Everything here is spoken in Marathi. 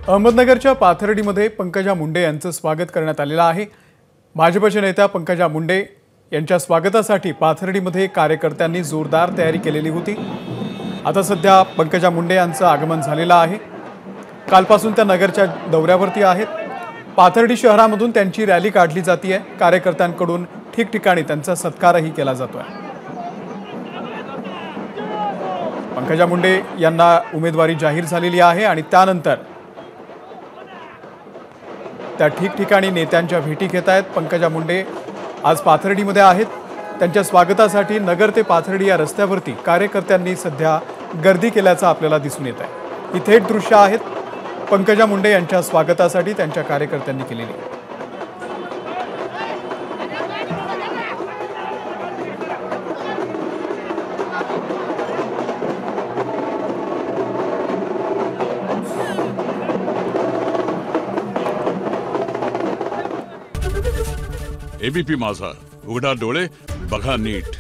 अहमदनगरच्या पाथर्डीमध्ये पंकजा मुंडे यांचं स्वागत करण्यात आलेलं आहे। भाजपच्या नेत्या पंकजा मुंडे यांच्या स्वागतासाठी पाथर्डीमध्ये कार्यकर्त्यांनी जोरदार तयारी केलेली होती। आता सध्या पंकजा मुंडे यांचं आगमन झालेलं आहे। कालपासून त्या नगरच्या दौऱ्यावरती आहेत। पाथर्डी शहरामधून त्यांची रॅली काढली जाते आहे। कार्यकर्त्यांकडून ठिकठिकाणी त्यांचा सत्कारही केला जातोय। पंकजा मुंडे यांना उमेदवारी जाहीर झालेली आहे आणि त्यानंतर त्या ठिकठिकाणी नेत्यांच्या भेटी घेत आहेत। पंकजा मुंडे आज पाथर्डीमध्ये आहेत। त्यांच्या स्वागतासाठी नगर ते पाथर्डी या रस्त्यावरती कार्यकर्त्यांनी सध्या गर्दी केल्याचं आपल्याला दिसून येत आहे। ही थेट दृश्य आहेत पंकजा मुंडे यांच्या स्वागतासाठी त्यांच्या कार्यकर्त्यांनी केलेली। एबीपी माझा, उघडा डोळे बघा नीट।